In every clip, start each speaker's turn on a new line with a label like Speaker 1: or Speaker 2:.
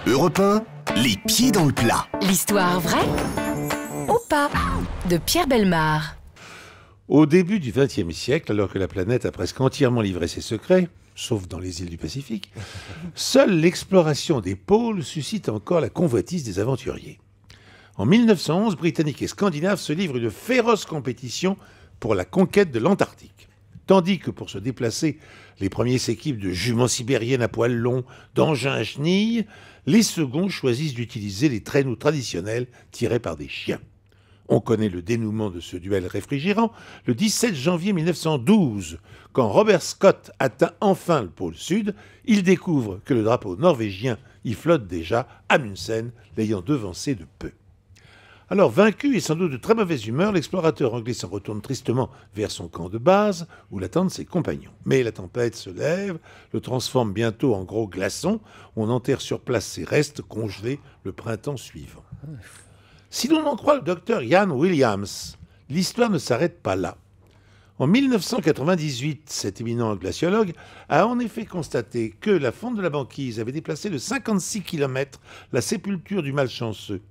Speaker 1: Europe 1, les pieds dans le plat.
Speaker 2: L'histoire vraie ou pas de Pierre Bellemare.
Speaker 3: Au début du XXe siècle, alors que la planète a presque entièrement livré ses secrets, sauf dans les îles du Pacifique, seule l'exploration des pôles suscite encore la convoitise des aventuriers. En 1911, Britanniques et Scandinaves se livrent une féroce compétition pour la conquête de l'Antarctique. Tandis que pour se déplacer, les premiers s'équipent de juments sibériennes à poils longs, d'engins à chenilles, les seconds choisissent d'utiliser les traîneaux traditionnels tirés par des chiens. On connaît le dénouement de ce duel réfrigérant le 17 janvier 1912, quand Robert Scott atteint enfin le pôle sud, il découvre que le drapeau norvégien y flotte déjà, Amundsen l'ayant devancé de peu. Alors, vaincu et sans doute de très mauvaise humeur, l'explorateur anglais s'en retourne tristement vers son camp de base, où l'attendent ses compagnons. Mais la tempête se lève, le transforme bientôt en gros glaçon, on enterre sur place ses restes congelés le printemps suivant. Si l'on en croit le docteur Ian Williams, l'histoire ne s'arrête pas là. En 1998, cet éminent glaciologue a en effet constaté que la fonte de la banquise avait déplacé de 56 km la sépulture du malchanceux,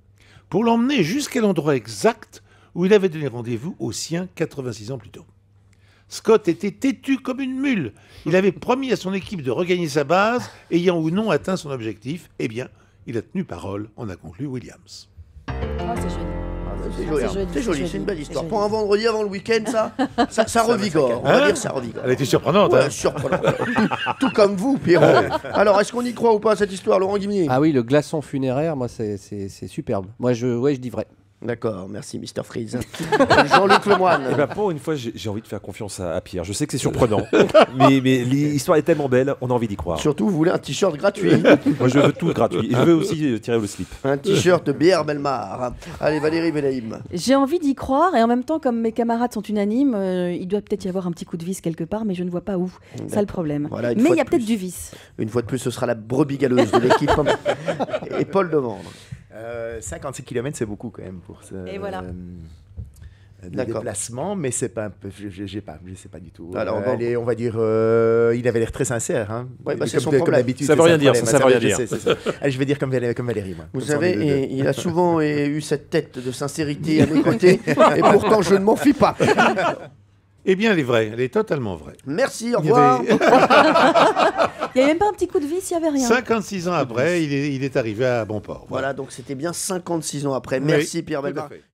Speaker 3: pour l'emmener jusqu'à l'endroit exact où il avait donné rendez-vous aux siens 86 ans plus tôt. Scott était têtu comme une mule. Il avait promis à son équipe de regagner sa base, ayant ou non atteint son objectif. Eh bien, il a tenu parole, en a conclu Williams.
Speaker 4: Oh, c'est joli.
Speaker 5: C'est joli, c'est une belle histoire. Pour un vendredi avant le week-end, ça revigore. On va dire ça revigore.
Speaker 3: Elle était surprenante.
Speaker 5: Ouais, surprenant. Tout comme vous, Pierrot. Alors, est-ce qu'on y croit ou pas cette histoire, Laurent Guimier?
Speaker 6: Ah oui, le glaçon funéraire, moi, c'est superbe. Moi, je dis vrai.
Speaker 5: D'accord, merci Mr. Freeze. Jean-Luc Lemoine.
Speaker 7: Eh ben, pour une fois, j'ai envie de faire confiance à Pierre. Je sais que c'est surprenant, mais l'histoire est tellement belle, on a envie d'y croire.
Speaker 5: Surtout, vous voulez un t-shirt gratuit.
Speaker 7: Moi, je veux tout gratuit. Et je veux aussi tirer le slip.
Speaker 5: Un t-shirt de Pierre Bellemare. Allez, Valérie Bellaïm.
Speaker 4: J'ai envie d'y croire et en même temps, comme mes camarades sont unanimes, il doit peut-être y avoir un petit coup de vis quelque part, mais je ne vois pas où. C'est ça le problème. Voilà, mais il y a peut-être du vice.
Speaker 5: Une fois de plus, ce sera la brebis galeuse de l'équipe. Et Paul Demandre.
Speaker 8: 56 km, c'est beaucoup quand même pour ce déplacement, mais c'est pas un peu, je sais pas du tout.
Speaker 5: Alors,
Speaker 8: allez, on va dire, il avait l'air très sincère. Hein.
Speaker 5: Ouais, bah, c'est son
Speaker 8: comme
Speaker 5: problème.
Speaker 8: d'habitude,
Speaker 7: Ça veut rien dire, ça veut rien dire.
Speaker 8: Allez, je vais dire comme Valérie, moi.
Speaker 5: Vous savez, il a souvent eu cette tête de sincérité à mes côtés, et pourtant je ne m'en fie pas.
Speaker 3: Eh bien, elle est vraie, elle est totalement vraie.
Speaker 5: Merci, au revoir.
Speaker 4: Il n'y avait même pas un petit coup de vis, il n'y avait rien.
Speaker 3: 56 ans après, il est arrivé à bon port.
Speaker 5: Voilà, donc c'était bien 56 ans après. Merci,
Speaker 3: Oui,
Speaker 5: Pierre
Speaker 3: tout à
Speaker 5: Bellemare.
Speaker 3: fait.